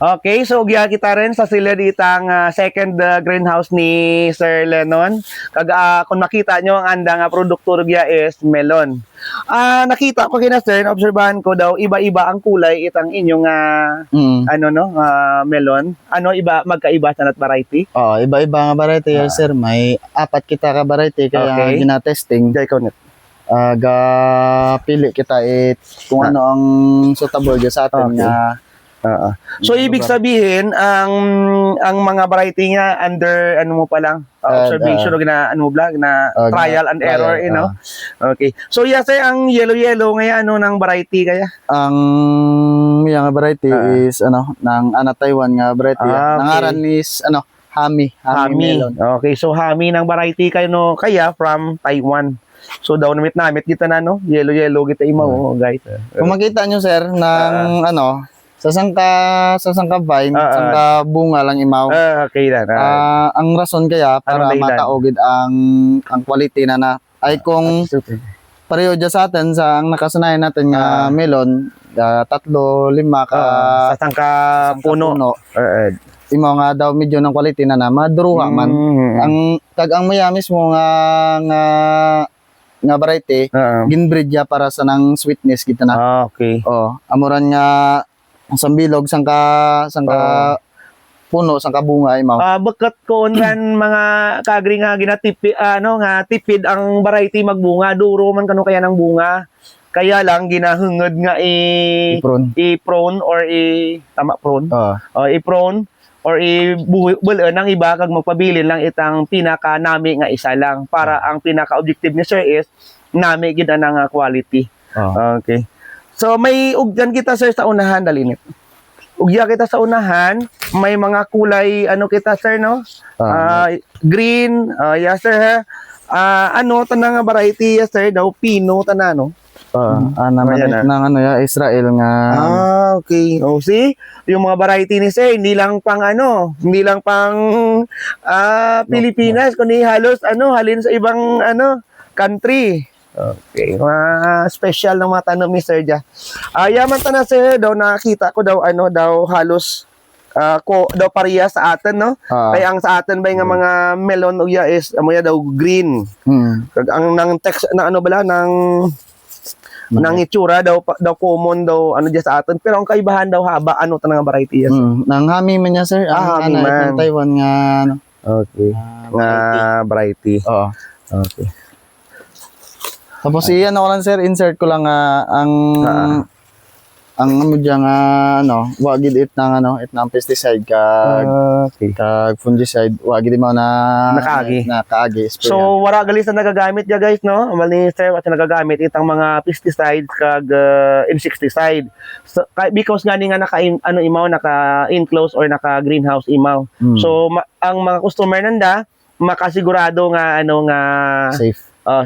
Okay, so giya kita rin sa sila ditang second greenhouse ni Sir Lennon. Kung makita nyo, ang anda nga produkto giya is melon. Nakita ko kina Sir, obserbahan ko daw, iba-iba ang kulay itang inyong melon. Ano, magkaiba sa nat variety? Iba-iba nga variety, sir. May 4 kita ka variety, kaya gina-testing. Jay ko net. Pili kita kung ano ang suitable sa atin nga. So ibig sabihin ang mga variety niya under ano mo pa lang observation o trial and error, you know. Okay. So yes, ang yellow ngayon ng variety kaya? Ang yang variety is ng Taiwan nga variety. Nangaran is Hami melon. Okay, so Hami ng variety kayo kaya from Taiwan. So daw namit kita na yellow kita imaw guys. Kung makita nyo sir ng sa sangka vine, sangka bunga lang imaw. Okay na. Ang rason kaya para mataogid ang quality na ay kung pareho dyan sa atin sa ang nakasanayan natin nga melon, 3, 5 ka sa sangka puno. Imaw nga daw medyo ng quality na maduruha man. Ang maya mismo nga variety, ginbreed ya para sa nang sweetness kita na. Okay. Amuran nga sambilog sangka puno sangka bunga imaw. Bakat ko kan mga kagri nga ginatipid tipid ang variety magbunga, duro man kano kaya ng bunga. Kaya lang ginahungod nga i-prone or tama prone. I-prone or i-bulan ng iba kag magpabilin lang itang pinaka nami nga isa lang para ang pinaka objective ni sir is nami gid ang quality. Okay. So may ugyan kita sir sa unahan dalinit. Ugya kita sa unahan, may mga kulay kita sir no? Green, yes sir. Tanang nga variety yes sir daw pino tanan no. Nang Israel nga. Okay. See, yung mga variety ni sir hindi lang pang Pilipinas kundi halos halin sa ibang country. Okay, special ng mga tanong ni Sir Ja. Yaman tanan sir daw nakita ko daw halos daw pareha sa atin no. Kaya ang sa atin ba nga mga melon uya is amoya daw green. Ang nang text na nang itsura daw common daw diyan sa atin pero ang kaibahan daw haba tanang variety yes. Nang Hami man niya sir. Hami man. Taiwan nga Okay. Variety. Okay. Tapos iyan ako lang sir, insert ko lang ang wagid itnang pesticide kag fungicide wagid mo na nakaagi. So wala gali sa nagagamit ya guys no. Mali sir at nagagamit itang mga pesticide kag insecticide. So, because nga naka-enclose or naka-greenhouse imaw. So ang mga customer nanda makasigurado nga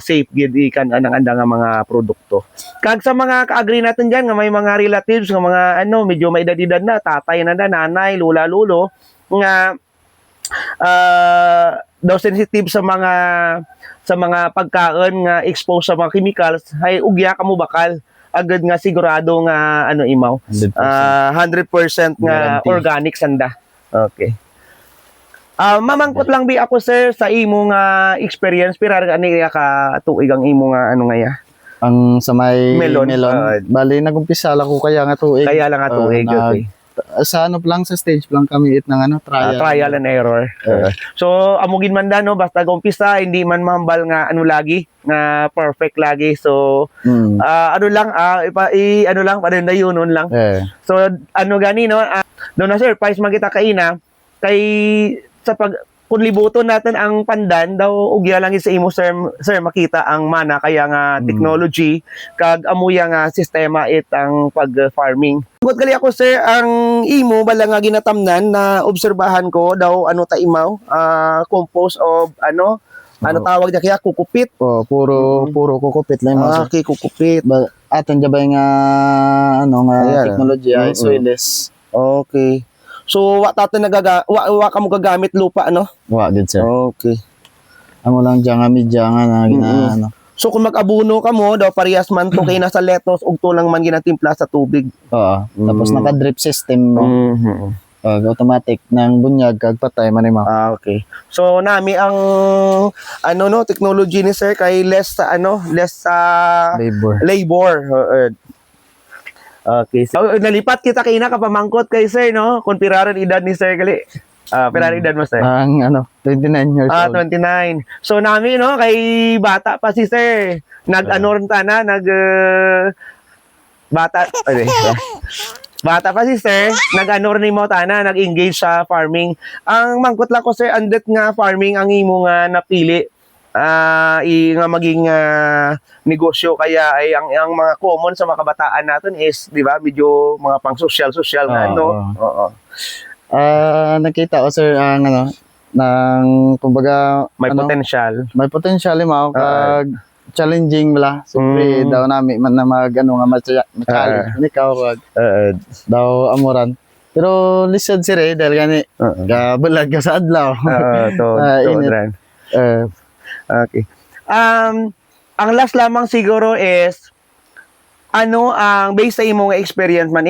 safe gid ikan ang anda nga mga produkto. Kag sa mga ka-agree natin diyan nga may mga relatives nga mga medyo may edad na, tatay na nanay, lula, lulo nga daw sensitive sa mga pagkaon nga exposed sa mga chemicals, hay ugya kamo bakal agad nga sigurado nga imaw 100% nga organic sanda. Okay. Mamangkot lang bi ako sir sa imo nga experience pira ani ka tuig ang imo nga ngaya. Ang sa may melon. Bali nagumpisa lang ko kaya nga tuig. Kaya lang nga tuig okay. Sa lang sa stage lang kami ng trial and error. So amugin man no basta gumpisa hindi man mahambal nga lagi nga perfect lagi. So lang padayunon lang. So gani no do na surprise man kita kaina kay sa kung libuton natin ang pandan daw ugya lang sa imo sir makita ang mana kaya nga technology kag amuya nga sistema ang pag-farming. Tungod gali ako sir ang imo bala nga ginatamnan na obserbahan ko daw ta imaw compost of tawag niya kaya kukupit. Puro kukupit lang okay, kukupit. Aton jabay nga technology ay soilless. Okay. So, wa kamo gagamit lupa, Wa, good sir. Okay. Amo lang dyan nga medya nga So, kung mag-abuno ka mo, daw parehas man to kay nasa lettuce, ug to lang man ginatimpla sa tubig. Tapos naka-drip system mo. automatic ng bunyag kag patay man mo. Okay. So nami ang technology ni sir kay less sa labor. Okay. So nalipat kita kay kapamangkot kay sir no. Kung piraran edad ni sir gali. Piraran edad mo sir. Ang 29 years old. 29. So nami no kay bata pa si sir. Bata pa si sir, nag-rin mo tana, nag-engage sa farming. Ang mangkot lang ko sir, andet nga farming ang imo nga napili nga maging negosyo, kaya ay ang mga common sa mga kabataan natin is, di ba, medyo mga pang social na Oo. Nakita ko sir ang ng kumbaga may potential. May potential mo kag challenging wala. Siyempre, daw nami man na ma-challenge. Ikaw, daw amuran. Pero lisod si Ray, dahil gani, bulag ka sa adlaw. Init. Okay. Ang last lamang siguro is, ang based sa imong experience man,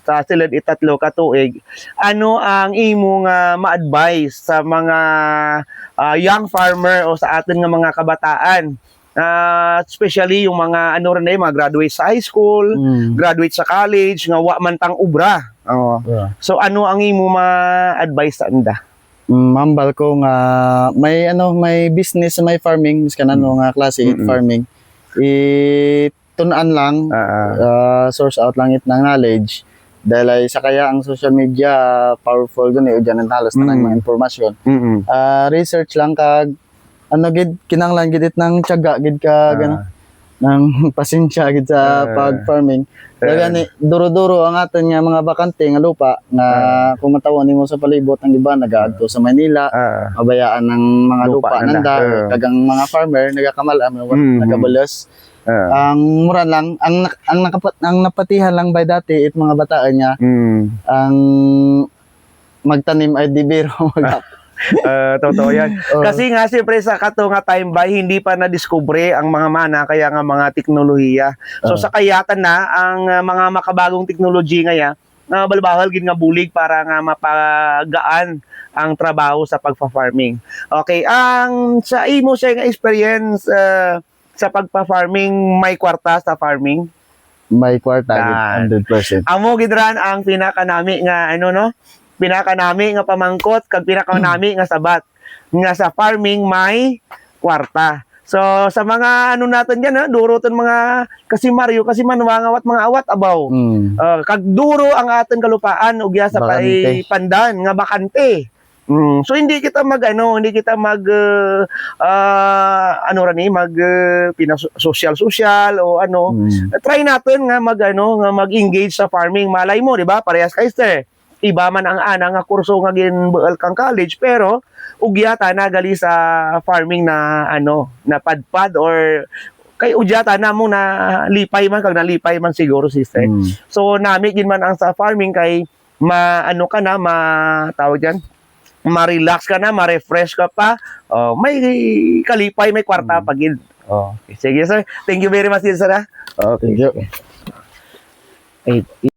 sa silid itatlo ka tuig, ang imong ma-advise sa mga young farmer o sa atin nga mga kabataan? Especially yung mga mga graduate sa high school, graduate sa college, nga wa man tang ubra. So ano ang imo ma-advise sa anda? Mambal ko nga may business, may farming, miskan nga klase farming. Tun-an lang, source out lang it ng knowledge. Dahil ay sa kaya ang social media powerful dun dyan ang halos na mga informasyon. Research lang kag kinanglan gid ng tiyaga gid ka ng pasensya gid sa pag-farming. Kaya gani duro-duro ang aton nga mga bakante nga lupa nga kung matawon nimo sa palibot ng iba nagaadto sa Manila, mabayaan ng mga lupa nanda kagang mga farmer nagakamal nagabalos. Ang mura lang ang napatihan lang by dati it mga bataan niya ang magtanim ay di biro totoo yan. Kasi nga siyempre sa kato nga time by hindi pa na-discover ang mga mana kaya nga mga teknolohiya. So sa kayatan na ang mga makabagong teknology ngaya balbahal gid nga bulig para nga mapagaan ang trabaho sa pagfa-farming. Okay, ang sa imo siya nga experience sa pagpa-farming, may kwarta sa farming? May kwarta, 100%. Amo gidran ang pinakanami nga pinakanami nga pamangkot kag pinakanami nga sabat nga sa farming may kwarta. So sa mga natin diyan duroton mga kasi Mario kasi manwangawat mga awat abaw. Kag duro ang aton kalupaan ug sa pandan nga bakante. So hindi kita mag social o try natin nga mag-engage sa farming. Malay mo, di ba? Parehas kay sir. Iba man ang nga kurso nga ginbual kang college pero ugyata na gali sa farming na na padpad or kay ugyata na mo na lipay man kag nalipay man siguro sister. So nami gin man ang sa farming kay tawag diyan ma-relax ka na, ma-refresh ka pa. May kalipay, may kwarta pagid. Okay. Sige sir. Thank you very much sir. Okay. Thank you.